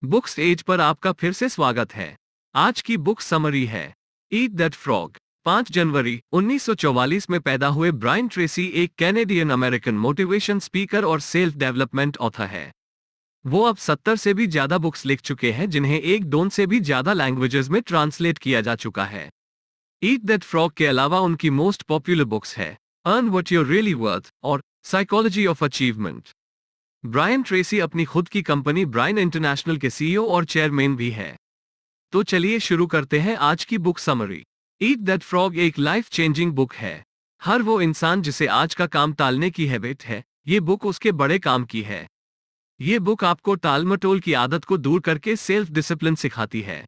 Books as per आपका फिर से स्वागत है। आज की बुक समरी है ईट दैट फ्रॉग। 5 जनवरी 1944 में पैदा हुए ब्रायन ट्रेसी एक कैनेडियन अमेरिकन मोटिवेशन स्पीकर और सेल्फ डेवलपमेंट ऑथर है। वो अब 70 से भी ज्यादा बुक्स लिख चुके हैं, जिन्हें एक दोन से भी ज्यादा लैंग्वेजेस में ट्रांसलेट किया जा चुका है। ईट दैट फ्रॉग के अलावा उनकी मोस्ट पॉपुलर बुक्स है earn what you're really worth और psychology of achievement. Brian Tracy अपनी खुद की कंपनी ब्रायन इंटरनेशनल के सीईओ और चेयरमैन भी है। तो चलिए शुरू करते हैं आज की book summary. Eat that frog एक लाइफ चेंजिंग बुक है। हर वो इंसान जिसे आज का काम टालने की हैबिट है, ये बुक उसके बड़े काम की है। ये बुक आपको टालमटोल की आदत को दूर करके सेल्फ डिसिप्लिन सिखाती है।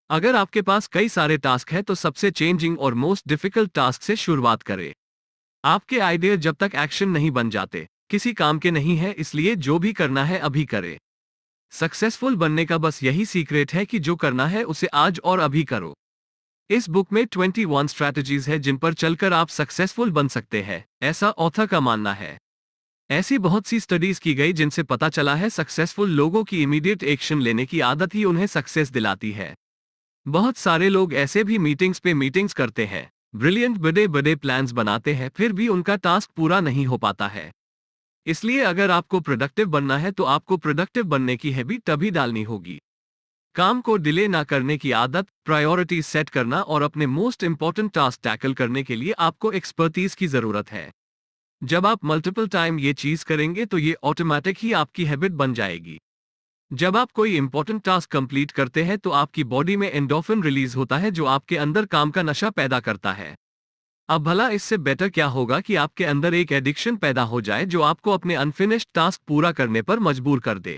अगर आपके पास कई सारे टास्क है तो सबसे चेंजिंग और मोस्ट डिफिकल्ट टास्क से शुरुआत करें। आपके आइडिया जब तक एक्शन नहीं बन जाते किसी काम के नहीं है, इसलिए जो भी करना है अभी करें। सक्सेसफुल बनने का बस यही सीक्रेट है कि जो करना है उसे आज और अभी करो। इस बुक में 21 स्ट्रैटेजीज है जिन पर चलकर आप सक्सेसफुल बन सकते हैं, ऐसा ऑथर का मानना है। ऐसी बहुत सी स्टडीज की गई जिनसे पता चला है सक्सेसफुल लोगों की इमीडिएट एक्शन लेने की आदत ही उन्हें सक्सेस दिलाती है। बहुत सारे लोग ऐसे भी मीटिंग्स पे मीटिंग्स करते हैं, ब्रिलियंट बड़े बड़े प्लान्स बनाते हैं, फिर भी उनका टास्क पूरा नहीं हो पाता है। इसलिए अगर आपको प्रोडक्टिव बनना है तो आपको प्रोडक्टिव बनने की हैबिट तभी डालनी होगी। काम को डिले ना करने की आदत, प्रायोरिटीज सेट करना और अपने मोस्ट इंपॉर्टेंट टास्क टैकल करने के लिए आपको एक्सपर्टीज की जरूरत है। जब आप मल्टीपल टाइम ये चीज करेंगे तो ये ऑटोमेटिक ही आपकी हैबिट बन जाएगी। जब आप कोई इंपॉर्टेंट टास्क कंप्लीट करते हैं तो आपकी बॉडी में एंडोर्फिन रिलीज होता है जो आपके अंदर काम का नशा पैदा करता है। अब भला इससे बेटर क्या होगा कि आपके अंदर एक एडिक्शन पैदा हो जाए जो आपको अपने अनफिनिश्ड टास्क पूरा करने पर मजबूर कर दे।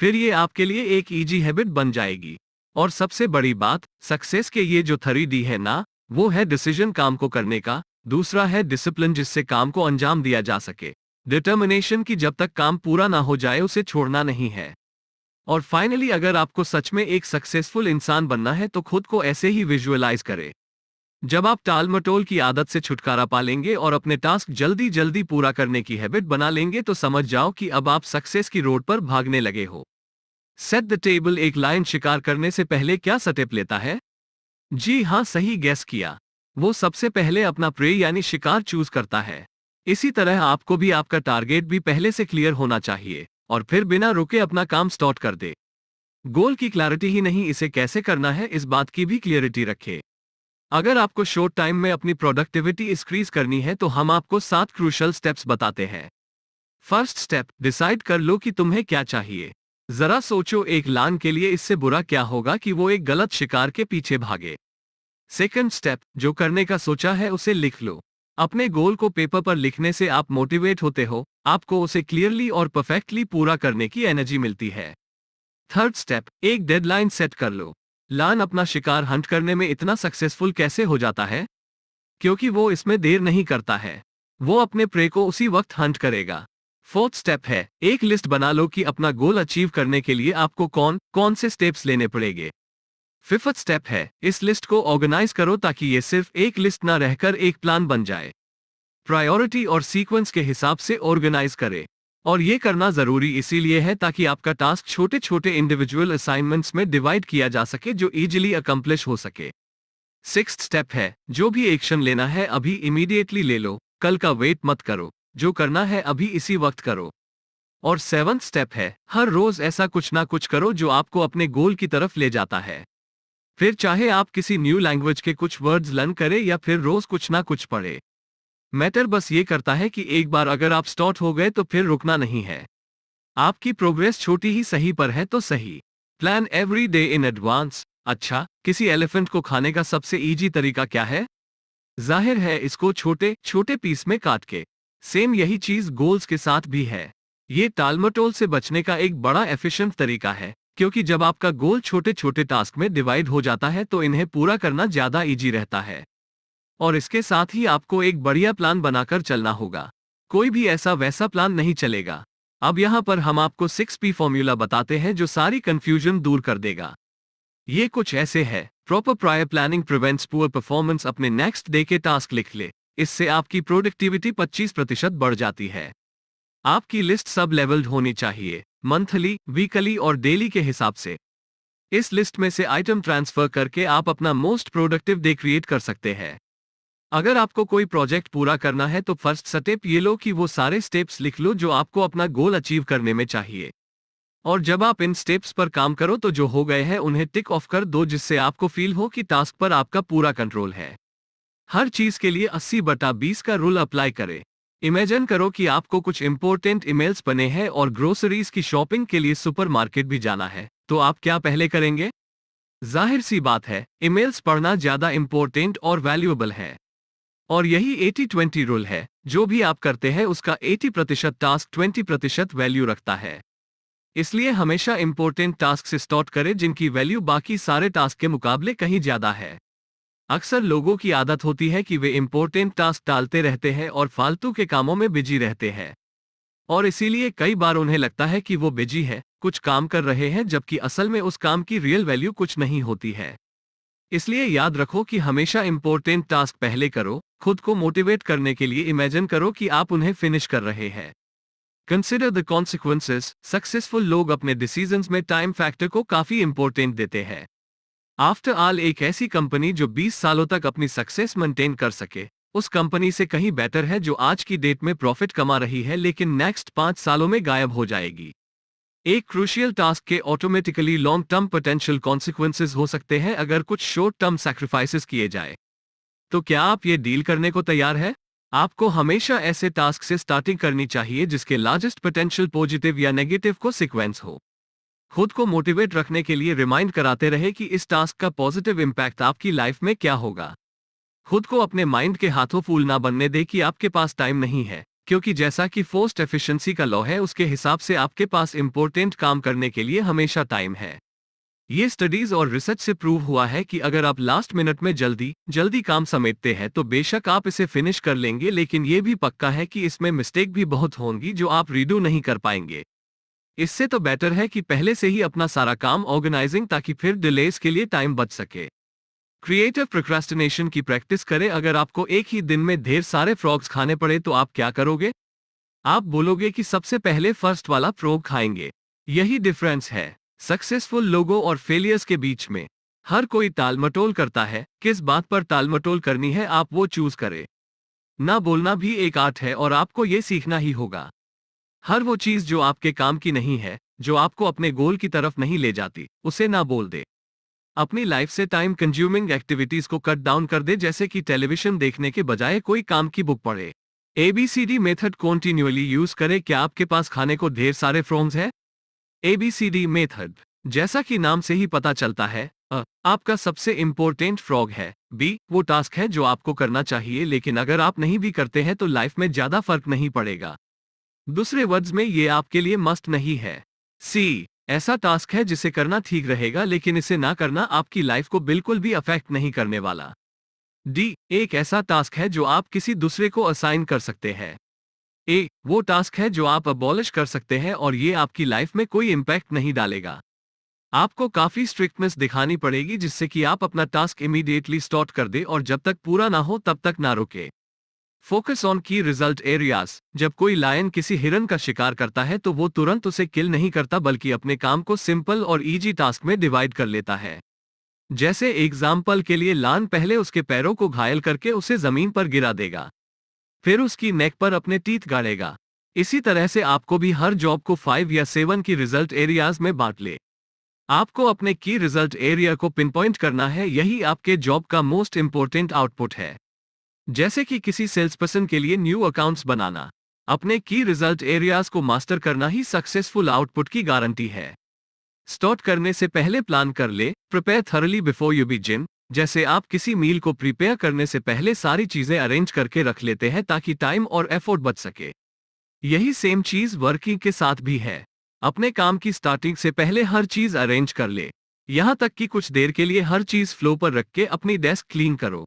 फिर ये आपके लिए एक इजी हैबिट बन जाएगी। और सबसे बड़ी बात, सक्सेस के ये जो 3D है ना, वो है डिसीजन काम को करने का, दूसरा है डिसिप्लिन जिससे काम को अंजाम दिया जा सके, डिटर्मिनेशन की जब तक काम पूरा ना हो जाए उसे छोड़ना नहीं है, और फाइनली अगर आपको सच में एक सक्सेसफुल इंसान बनना है तो खुद को ऐसे ही विजुअलाइज करें। जब आप टालमटोल की आदत से छुटकारा पा लेंगे और अपने टास्क जल्दी जल्दी पूरा करने की हैबिट बना लेंगे तो समझ जाओ कि अब आप सक्सेस की रोड पर भागने लगे हो। सेट द टेबल एक लायन शिकार करने से पहले क्या स्टेप लेता है? जी हाँ, सही गैस किया। वो सबसे पहले अपना प्रे यानी शिकार चूज करता है। इसी तरह आपको भी आपका टारगेट भी पहले से क्लियर होना चाहिए और फिर बिना रुके अपना काम स्टार्ट कर दे। गोल की क्लैरिटी ही नहीं, इसे कैसे करना है इस बात की भी क्लियरिटी रखे। अगर आपको शॉर्ट टाइम में अपनी प्रोडक्टिविटी इंक्रीज करनी है तो हम आपको 7 क्रूशल स्टेप्स बताते हैं। फर्स्ट स्टेप, डिसाइड कर लो कि तुम्हें क्या चाहिए। जरा सोचो, एक लायन के लिए इससे बुरा क्या होगा कि वो एक गलत शिकार के पीछे भागे। सेकंड स्टेप, जो करने का सोचा है उसे लिख लो। अपने गोल को पेपर पर लिखने से आप मोटिवेट होते हो, आपको उसे क्लियरली और परफेक्टली पूरा करने की एनर्जी मिलती है। थर्ड स्टेप, एक डेडलाइन सेट कर लो। लायन अपना शिकार हंट करने में इतना सक्सेसफुल कैसे हो जाता है? क्योंकि वो इसमें देर नहीं करता है, वो अपने प्रे को उसी वक्त हंट करेगा। फोर्थ स्टेप है, एक लिस्ट बना लो कि अपना गोल अचीव करने के लिए आपको कौन कौन से स्टेप्स लेने पड़ेंगे। फिफ्थ स्टेप है, इस लिस्ट को ऑर्गेनाइज करो ताकि ये सिर्फ एक लिस्ट ना रहकर एक प्लान बन जाए। प्रायोरिटी और सीक्वेंस के हिसाब से ऑर्गेनाइज करें। और ये करना जरूरी इसीलिए है ताकि आपका टास्क छोटे छोटे इंडिविजुअल असाइनमेंट्स में डिवाइड किया जा सके जो इजीली अकम्प्लिश हो सके। सिक्स्थ स्टेप है, जो भी एक्शन लेना है अभी इमीडिएटली ले लो, कल का वेट मत करो, जो करना है अभी इसी वक्त करो। और सेवंथ स्टेप है, हर रोज ऐसा कुछ ना कुछ करो जो आपको अपने गोल की तरफ ले जाता है। फिर चाहे आप किसी न्यू लैंग्वेज के कुछ वर्ड्स लर्न करें या फिर रोज कुछ ना कुछ पढ़े, मैटर बस ये करता है कि एक बार अगर आप स्टार्ट हो गए तो फिर रुकना नहीं है। आपकी प्रोग्रेस छोटी ही सही पर है तो सही। Plan every day in advance. अच्छा, किसी एलिफेंट को खाने का सबसे इजी तरीका क्या है? जाहिर है, इसको छोटे छोटे पीस में काट के। सेम यही चीज गोल्स के साथ भी है। ये टालमटोल से बचने का एक बड़ा एफिशिएंट तरीका है, क्योंकि जब आपका गोल छोटे छोटे टास्क में डिवाइड हो जाता है तो इन्हें पूरा करना ज्यादा इजी रहता है। और इसके साथ ही आपको एक बढ़िया प्लान बनाकर चलना होगा, कोई भी ऐसा वैसा प्लान नहीं चलेगा। अब यहाँ पर हम आपको 6P फॉर्मूला बताते हैं जो सारी कंफ्यूजन दूर कर देगा। ये कुछ ऐसे है, proper prior planning prevents poor performance. अपने नेक्स्ट डे के टास्क लिख ले, इससे आपकी प्रोडक्टिविटी 25% बढ़ जाती है। आपकी लिस्ट सब लेवल्ड होनी चाहिए, मंथली, वीकली और डेली के हिसाब से। इस लिस्ट में से आइटम ट्रांसफर करके आप अपना मोस्ट प्रोडक्टिव डे क्रिएट कर सकते हैं। अगर आपको कोई प्रोजेक्ट पूरा करना है तो फर्स्ट स्टेप ये लो कि वो सारे स्टेप्स लिख लो जो आपको अपना गोल अचीव करने में चाहिए। और जब आप इन स्टेप्स पर काम करो तो जो हो गए हैं उन्हें टिक ऑफ कर दो, जिससे आपको फील हो कि टास्क पर आपका पूरा कंट्रोल है। हर चीज के लिए 80/20 का रूल अप्लाई करें। इमेजिन करो कि आपको कुछ इंपॉर्टेंट ईमेल्स बने हैं और ग्रोसरीज की शॉपिंग के लिए सुपरमार्केट भी जाना है, तो आप क्या पहले करेंगे? जाहिर सी बात है, ईमेल्स पढ़ना ज्यादा इंपॉर्टेंट और वैल्यूएबल है। और यही 80-20 रूल है, जो भी आप करते हैं उसका 80% टास्क 20% वैल्यू रखता है। इसलिए हमेशा इंपॉर्टेंट टास्क से स्टार्ट करें जिनकी वैल्यू बाकी सारे टास्क के मुकाबले कहीं ज्यादा है। अक्सर लोगों की आदत होती है कि वे इंपॉर्टेंट टास्क टालते रहते हैं और फालतू के कामों में बिजी रहते हैं। और इसीलिए कई बार उन्हें लगता है कि वो बिजी है, कुछ काम कर रहे हैं, जबकि असल में उस काम की रियल वैल्यू कुछ नहीं होती है। इसलिए याद रखो कि हमेशा इंपॉर्टेंट टास्क पहले करो। खुद को मोटिवेट करने के लिए इमेजिन करो कि आप उन्हें फिनिश कर रहे हैं। Consider the consequences. सक्सेसफुल लोग अपने डिसीजंस में टाइम फैक्टर को काफी इंपॉर्टेंट देते हैं। आफ्टर ऑल, एक ऐसी कंपनी जो 20 सालों तक अपनी सक्सेस मेंटेन कर सके, उस कंपनी से कहीं बेटर है जो आज की डेट में प्रॉफिट कमा रही है लेकिन नेक्स्ट 5 सालों में गायब हो जाएगी। एक क्रूशियल टास्क के automatically long term potential consequences हो सकते हैं अगर कुछ शॉर्ट टर्म सैक्रिफाइसेस किए जाए। तो क्या आप ये डील करने को तैयार है? आपको हमेशा ऐसे टास्क से स्टार्टिंग करनी चाहिए जिसके लार्जेस्ट पोटेंशियल पॉजिटिव या नेगेटिव को सीक्वेंस हो। खुद को मोटिवेट रखने के लिए रिमाइंड कराते रहे कि इस टास्क का पॉजिटिव इम्पैक्ट आपकी लाइफ में क्या होगा। खुद को अपने माइंड के हाथों फूल ना बनने दे कि आपके पास टाइम नहीं है, क्योंकि जैसा कि फोर्स्ड एफिशिएंसी का लॉ है उसके हिसाब से आपके पास इंपॉर्टेंट काम करने के लिए हमेशा टाइम है। ये स्टडीज और रिसर्च से प्रूव हुआ है कि अगर आप लास्ट मिनट में जल्दी काम समेटते हैं तो बेशक आप इसे फिनिश कर लेंगे, लेकिन ये भी पक्का है कि इसमें मिस्टेक भी बहुत होंगी जो आप रीडू नहीं कर पाएंगे। इससे तो बेटर है कि पहले से ही अपना सारा काम ऑर्गेनाइजिंग, ताकि फिर डिलेस के लिए टाइम बच सके। क्रिएटिव प्रोक्रास्टिनेशन की प्रैक्टिस करें। अगर आपको एक ही दिन में ढेर सारे फ्रॉग्स खाने पड़े तो आप क्या करोगे? आप बोलोगे कि सबसे पहले फर्स्ट वाला फ्रॉग खाएंगे। यही डिफरेंस है सक्सेसफुल लोगों और फेलियर्स के बीच में। हर कोई टालमटोल करता है, किस बात पर टालमटोल करनी है आप वो चूज करें। ना बोलना भी एक आर्ट है और आपको ये सीखना ही होगा। हर वो चीज जो आपके काम की नहीं है, जो आपको अपने गोल की तरफ नहीं ले जाती, उसे ना बोल दे। अपनी लाइफ से टाइम कंज्यूमिंग एक्टिविटीज को कट डाउन कर दे, जैसे कि टेलीविजन देखने के बजाय कोई काम की बुक पढ़े। ABCD मेथड कॉन्टिन्यूअली यूज करें। क्या आपके पास खाने को ढेर सारे फ्रॉग्स है? ABCD मेथड, जैसा कि नाम से ही पता चलता है, आपका सबसे इंपॉर्टेंट फ्रॉग है। B, वो टास्क है जो आपको करना चाहिए, लेकिन अगर आप नहीं भी करते हैं तो लाइफ में ज्यादा फर्क नहीं पड़ेगा। दूसरे वर्ड्स में ये आपके लिए मस्ट नहीं है। C, ऐसा टास्क है जिसे करना ठीक रहेगा, लेकिन इसे ना करना आपकी लाइफ को बिल्कुल भी अफेक्ट नहीं करने वाला। D, एक ऐसा टास्क है जो आप किसी दूसरे को असाइन कर सकते हैं। A, वो टास्क है जो आप अबॉलिश कर सकते हैं और ये आपकी लाइफ में कोई इम्पैक्ट नहीं डालेगा। आपको काफी स्ट्रिक्टनेस दिखानी पड़ेगी जिससे कि आप अपना टास्क इमीडिएटली स्टार्ट कर दे और जब तक पूरा ना हो तब तक ना रुके। फोकस ऑन की रिजल्ट एरियाज। जब कोई लायन किसी हिरन का शिकार करता है तो वो तुरंत उसे किल नहीं करता, बल्कि अपने काम को सिंपल और इजी टास्क में डिवाइड कर लेता है। जैसे एग्जाम्पल के लिए, लायन पहले उसके पैरों को घायल करके उसे जमीन पर गिरा देगा, फिर उसकी नेक पर अपने टीथ गाड़ेगा। इसी तरह से आपको भी हर जॉब को 5 या 7 की रिजल्ट एरियाज में बांट ले। आपको अपने की रिजल्ट एरिया को पिनपॉइंट करना है, यही आपके जॉब का मोस्ट इंपॉर्टेंट आउटपुट है। जैसे कि किसी सेल्स पर्सन के लिए न्यू अकाउंट्स बनाना, अपने की रिजल्ट एरियाज को मास्टर करना ही सक्सेसफुल आउटपुट की गारंटी है। स्टार्ट करने से पहले प्लान कर ले। Prepare thoroughly before you begin. जैसे आप किसी मील को प्रिपेयर करने से पहले सारी चीजें अरेंज करके रख लेते हैं ताकि टाइम और एफर्ट बच सके, यही सेम चीज वर्किंग के साथ भी है। अपने काम की स्टार्टिंग से पहले हर चीज अरेंज कर ले, यहां तक कि कुछ देर के लिए हर चीज फ्लो पर रख के अपनी डेस्क क्लीन करो।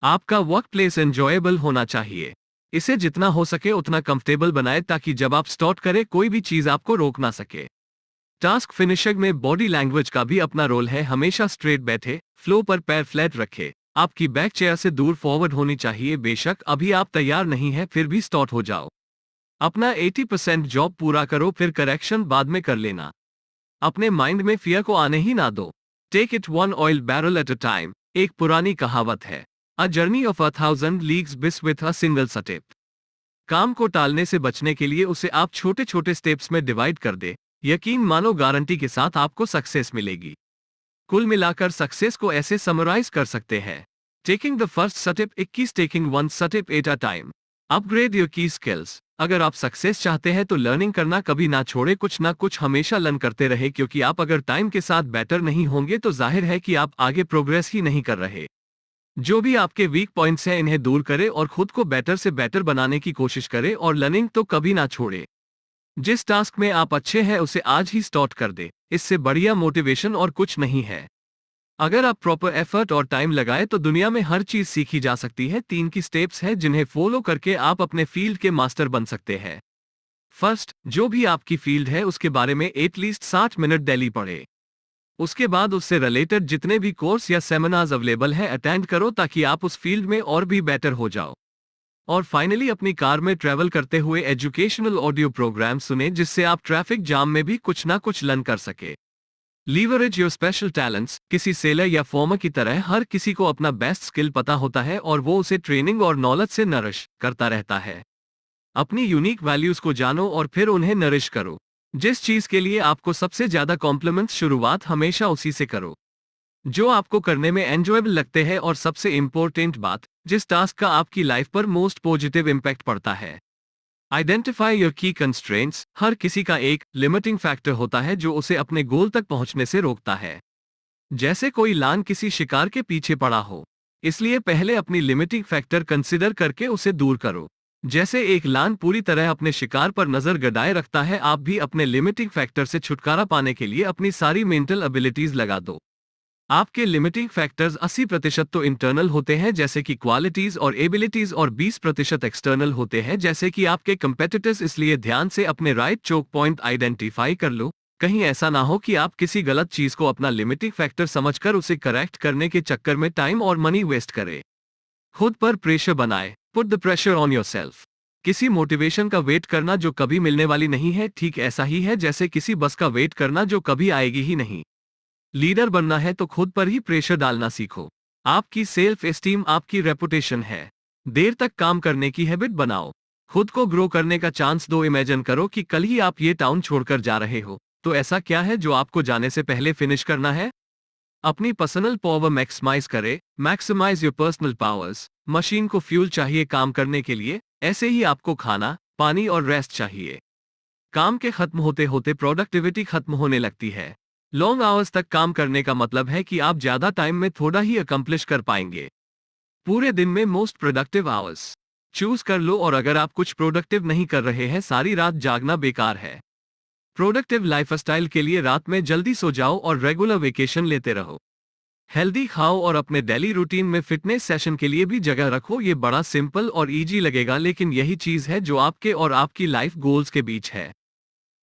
आपका वर्क प्लेस एंजॉयबल होना चाहिए। इसे जितना हो सके उतना कंफर्टेबल बनाए ताकि जब आप स्टार्ट करें कोई भी चीज आपको रोक ना सके। टास्क फिनिशिंग में बॉडी लैंग्वेज का भी अपना रोल है। हमेशा स्ट्रेट बैठे, फ्लो पर पैर फ्लैट रखे, आपकी बैक चेयर से दूर फॉरवर्ड होनी चाहिए। बेशक अभी आप तैयार नहीं है, फिर भी स्टार्ट हो जाओ। अपना 80% जॉब पूरा करो, फिर करेक्शन बाद में कर लेना। अपने माइंड में फियर को आने ही ना दो। Take it one oil barrel at a time, एक पुरानी कहावत है। A journey of 1,000 leagues begins with a single step. काम को टालने से बचने के लिए उसे आप छोटे छोटे स्टेप्स में डिवाइड कर दे। यकीन मानो, गारंटी के साथ आपको सक्सेस मिलेगी। कुल मिलाकर सक्सेस को ऐसे समराइज कर सकते हैं। Taking the first step 21, taking one step at a time. Upgrade your की स्किल्स। अगर आप सक्सेस चाहते हैं तो लर्निंग करना कभी ना छोड़े, कुछ ना कुछ हमेशा लर्न करते रहे, क्योंकि आप अगर टाइम के साथ बेटर नहीं होंगे तो जाहिर है कि आप आगे प्रोग्रेस ही नहीं कर रहे। जो भी आपके वीक पॉइंट्स हैं इन्हें दूर करें और खुद को बेटर से बेटर बनाने की कोशिश करें, और लर्निंग तो कभी ना छोड़े। जिस टास्क में आप अच्छे हैं उसे आज ही स्टार्ट कर दे। इससे बढ़िया मोटिवेशन और कुछ नहीं है। अगर आप प्रॉपर एफर्ट और टाइम लगाए तो दुनिया में हर चीज सीखी जा सकती है। 3 की स्टेप्स हैं जिन्हें फॉलो करके आप अपने फील्ड के मास्टर बन सकते हैं। फर्स्ट, जो भी आपकी फील्ड है उसके बारे में एटलीस्ट 60 मिनट डेली पढ़े। उसके बाद उससे रिलेटेड जितने भी कोर्स या सेमिनार्स अवेलेबल है अटेंड करो, ताकि आप उस फील्ड में और भी बेटर हो जाओ। और फाइनली, अपनी कार में ट्रैवल करते हुए एजुकेशनल ऑडियो प्रोग्राम सुने, जिससे आप ट्रैफिक जाम में भी कुछ ना कुछ लर्न कर सके। Leverage your special talents. किसी सेलर या फॉर्मर की तरह हर किसी को अपना बेस्ट स्किल पता होता है और वो उसे ट्रेनिंग और नॉलेज से नरिश करता रहता है। अपनी यूनिक वैल्यूज को जानो और फिर उन्हें नरिश करो। जिस चीज के लिए आपको सबसे ज्यादा कॉम्प्लीमेंट्स, शुरुआत हमेशा उसी से करो जो आपको करने में एंजॉयबल लगते हैं। और सबसे इंपॉर्टेंट बात, जिस टास्क का आपकी लाइफ पर मोस्ट पॉजिटिव इम्पैक्ट पड़ता है। आइडेंटिफाई योर की कंस्ट्रेंट्स। हर किसी का एक लिमिटिंग फैक्टर होता है जो उसे अपने गोल तक पहुंचने से रोकता है। जैसे कोई लान किसी शिकार के पीछे पड़ा हो। इसलिए पहले अपनी लिमिटिंग फैक्टर कंसिडर करके उसे दूर करो। जैसे एक लान पूरी तरह अपने शिकार पर नजर गड़ाए रखता है, आप भी अपने लिमिटिंग फैक्टर से छुटकारा पाने के लिए अपनी सारी मेंटल एबिलिटीज लगा दो। आपके लिमिटिंग फैक्टर्स 80% तो इंटरनल होते हैं, जैसे कि क्वालिटीज और एबिलिटीज, और 20% एक्सटर्नल होते हैं, जैसे कि आपके कंपेटिटर्स। इसलिए ध्यान से अपने राइट चोक पॉइंट आइडेंटिफाई कर लो। कहीं ऐसा ना हो कि आप किसी गलत चीज को अपना लिमिटिंग फैक्टर समझकर उसे करेक्ट करने के चक्कर में टाइम और मनी वेस्ट करें। खुद पर प्रेशर बनाए। Put the pressure on yourself. किसी मोटिवेशन का वेट करना जो कभी मिलने वाली नहीं है, ठीक ऐसा ही है जैसे किसी बस का वेट करना जो कभी आएगी ही नहीं। लीडर बनना है तो खुद पर ही प्रेशर डालना सीखो। आपकी सेल्फ एस्टीम आपकी रेपुटेशन है। देर तक काम करने की हैबिट बनाओ। खुद को ग्रो करने का चांस दो। इमेजिन करो कि कल ही आप ये टाउन छोड़कर जा रहे हो, तो ऐसा क्या है जो आपको जाने से पहले फिनिश करना है? अपनी पर्सनल पावर मैक्सिमाइज करें। Maximise your personal powers. Machine को फ्यूल चाहिए काम करने के लिए, ऐसे ही आपको खाना, पानी और रेस्ट चाहिए। काम के खत्म होते होते प्रोडक्टिविटी खत्म होने लगती है। लॉन्ग आवर्स तक काम करने का मतलब है कि आप ज्यादा टाइम में थोड़ा ही अकम्प्लिश कर पाएंगे। पूरे दिन में मोस्ट प्रोडक्टिव आवर्स चूज कर लो, और अगर आप कुछ प्रोडक्टिव नहीं कर रहे हैं, सारी रात जागना बेकार है। प्रोडक्टिव लाइफस्टाइल के लिए रात में जल्दी सो जाओ और रेगुलर वेकेशन लेते रहो। हेल्दी खाओ और अपने डेली रूटीन में फिटनेस सेशन के लिए भी जगह रखो। ये बड़ा सिंपल और इजी लगेगा, लेकिन यही चीज है जो आपके और आपकी लाइफ गोल्स के बीच है।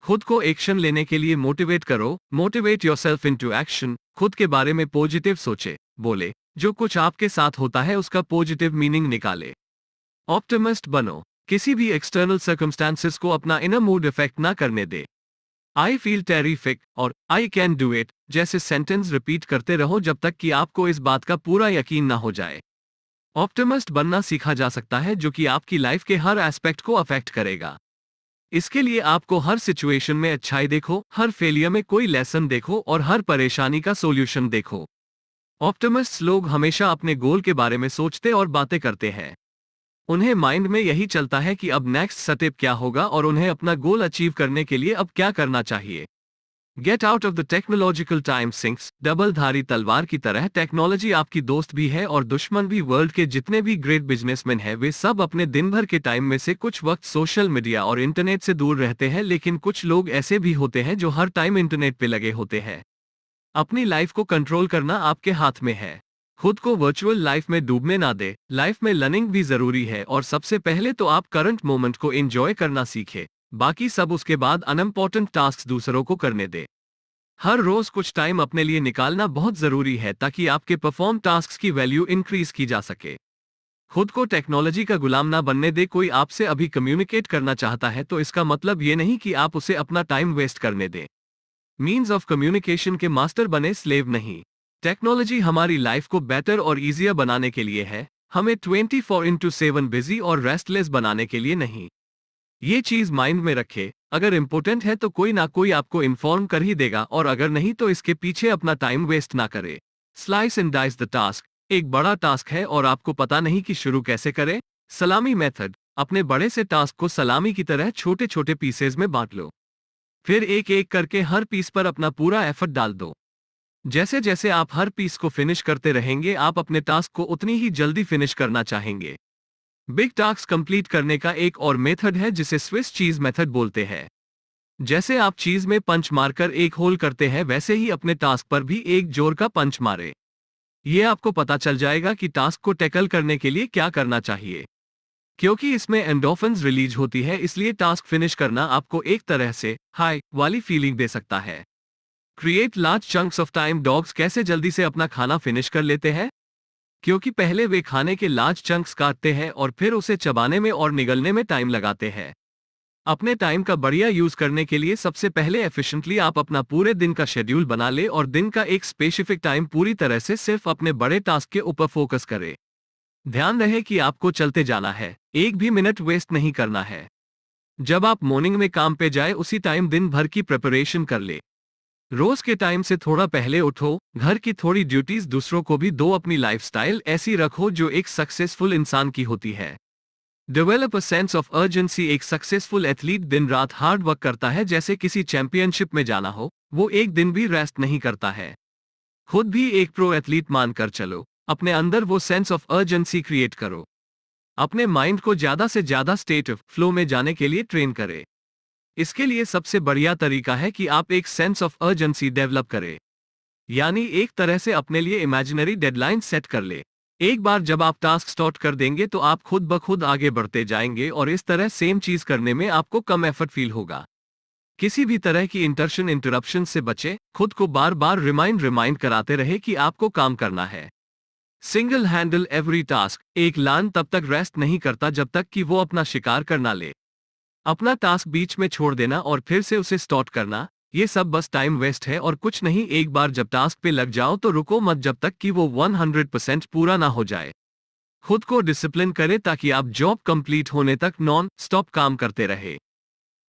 खुद को एक्शन लेने के लिए मोटिवेट करो। Motivate yourself into action. खुद के बारे में पॉजिटिव सोचे, बोले। जो कुछ आपके साथ होता है उसका पॉजिटिव मीनिंग निकाले। ऑप्टिमिस्ट बनो। किसी भी एक्सटर्नल सर्कमस्टांसेस को अपना इनर मूड इफेक्ट ना करने दे। आई फील टेरिफिक और आई कैन डू इट जैसे सेंटेंस रिपीट करते रहो जब तक कि आपको इस बात का पूरा यकीन ना हो जाए। ऑप्टिमिस्ट बनना सीखा जा सकता है, जो कि आपकी लाइफ के हर एस्पेक्ट को अफेक्ट करेगा। इसके लिए आपको हर सिचुएशन में अच्छाई देखो, हर फेलियर में कोई लेसन देखो और हर परेशानी का सॉल्यूशन देखो। ऑप्टिमिस्ट्स लोग हमेशा अपने गोल के बारे में सोचते और बातें करते हैं। उन्हें माइंड में यही चलता है कि अब नेक्स्ट स्टेप क्या होगा और उन्हें अपना गोल अचीव करने के लिए अब क्या करना चाहिए। Get out of the technological time sinks. Double धारी तलवार की तरह टेक्नोलॉजी आपकी दोस्त भी है और दुश्मन भी। वर्ल्ड के जितने भी ग्रेट बिजनेसमैन हैं वे सब अपने दिन भर के टाइम में से कुछ वक्त सोशल मीडिया और इंटरनेट से दूर रहते हैं, लेकिन कुछ लोग ऐसे भी होते हैं जो हर टाइम इंटरनेट पे लगे होते हैं। अपनी लाइफ को कंट्रोल करना आपके हाथ में है। खुद को वर्चुअल लाइफ में डूबने ना दे। लाइफ में लर्निंग भी जरूरी है, और सबसे पहले तो आप करंट मोमेंट को एंजॉय करना सीखे। बाकी सब उसके बाद अनइम्पोर्टेंट टास्क दूसरों को करने दे। हर रोज कुछ टाइम अपने लिए निकालना बहुत जरूरी है, ताकि आपके परफॉर्म टास्क की वैल्यू इंक्रीज की जा सके। खुद को टेक्नोलॉजी का गुलाम ना बनने दे। कोई आपसे अभी कम्युनिकेट करना चाहता है तो इसका मतलब ये नहीं कि आप उसे अपना टाइम वेस्ट करने दें। मीन्स ऑफ कम्युनिकेशन के मास्टर बने, स्लेव नहीं। टेक्नोलॉजी हमारी लाइफ को बेटर और इजियर बनाने के लिए है, हमें 24x7 बिजी और रेस्टलेस बनाने के लिए नहीं। ये चीज माइंड में रखे, अगर इंपॉर्टेंट है तो कोई ना कोई आपको इन्फॉर्म कर ही देगा, और अगर नहीं तो इसके पीछे अपना टाइम वेस्ट ना करे। Slice and dice the task. एक बड़ा टास्क है और आपको पता नहीं कि शुरू कैसे करें। सलामी मेथड। अपने बड़े से टास्क को सलामी की तरह छोटे छोटे पीसेज में बांट लो, फिर एक एक करके हर पीस पर अपना पूरा एफर्ट डाल दो। जैसे जैसे आप हर पीस को फिनिश करते रहेंगे, आप अपने टास्क को उतनी ही जल्दी फिनिश करना चाहेंगे। बिग टास्क कंप्लीट करने का एक और मेथड है जिसे स्विस चीज मेथड बोलते हैं। जैसे आप चीज में पंच मारकर एक होल करते हैं, वैसे ही अपने टास्क पर भी एक जोर का पंच मारे। ये आपको पता चल जाएगा कि टास्क को टैकल करने के लिए क्या करना चाहिए। क्योंकि इसमें एंडोर्फिन्स रिलीज होती है, इसलिए टास्क फिनिश करना आपको एक तरह से हाई वाली फीलिंग दे सकता है। Create large chunks of time. Dogs कैसे जल्दी से अपना खाना फिनिश कर लेते हैं? क्योंकि पहले वे खाने के लार्ज चंक्स काटते हैं और फिर उसे चबाने में और निगलने में टाइम लगाते हैं। अपने टाइम का बढ़िया यूज करने के लिए सबसे पहले एफिशिएंटली आप अपना पूरे दिन का शेड्यूल बना ले और दिन का एक स्पेसिफिक टाइम पूरी तरह से सिर्फ अपने बड़े टास्क के ऊपर फोकस करें। ध्यान रहे कि आपको चलते जाना है, एक भी मिनट वेस्ट नहीं करना है। जब आप मॉर्निंग में काम पे जाए, उसी टाइम दिन भर की प्रिपरेशन कर ले। रोज के टाइम से थोड़ा पहले उठो, घर की थोड़ी ड्यूटीज दूसरों को भी दो, अपनी लाइफस्टाइल ऐसी रखो जो एक सक्सेसफुल इंसान की होती है। Develop a sense of urgency. एक सक्सेसफुल एथलीट दिन रात हार्ड वर्क करता है, जैसे किसी चैंपियनशिप में जाना हो, वो एक दिन भी रेस्ट नहीं करता है। खुद भी एक प्रो एथलीट मानकर चलो, अपने अंदर वो सेंस ऑफ अर्जेंसी क्रिएट करो। अपने माइंड को ज्यादा से ज्यादा स्टेट ऑफ फ्लो में जाने के लिए ट्रेन करें। इसके लिए सबसे बढ़िया तरीका है कि आप एक सेंस ऑफ अर्जेंसी डेवलप करें, यानी एक तरह से अपने लिए इमेजिनरी डेडलाइन सेट कर ले। एक बार जब आप टास्क स्टार्ट कर देंगे तो आप खुद ब खुद आगे बढ़ते जाएंगे और इस तरह सेम चीज करने में आपको कम एफर्ट फील होगा। किसी भी तरह की इंटरप्शन से बचे, खुद को बार बार रिमाइंड कराते रहे कि आपको काम करना है। Single handle every task. एक लायन तब तक रेस्ट नहीं करता जब तक कि वो अपना शिकार कर ना ले। अपना टास्क बीच में छोड़ देना और फिर से उसे स्टार्ट करना, ये सब बस टाइम वेस्ट है और कुछ नहीं। एक बार जब टास्क पे लग जाओ तो रुको मत जब तक कि वो 100% पूरा ना हो जाए। खुद को डिसिप्लिन करें ताकि आप जॉब कंप्लीट होने तक नॉन स्टॉप काम करते रहे।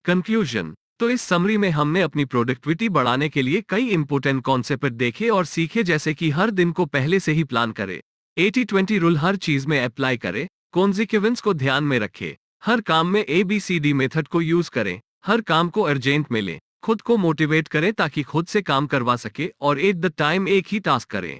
कंक्लूजन। तो इस समरी में हमने अपनी प्रोडक्टिविटी बढ़ाने के लिए कई इंपॉर्टेंट कॉन्सेप्ट देखे और सीखे, जैसे कि हर दिन को पहले से ही प्लान करें, 80-20 रूल हर चीज में अप्लाई करें, कॉन्सिक्वेंस को ध्यान में रखें, हर काम में ABCD मेथड को यूज करें, हर काम को अर्जेंट में लें, खुद को मोटिवेट करें ताकि खुद से काम करवा सके और एट द टाइम एक ही टास्क करें।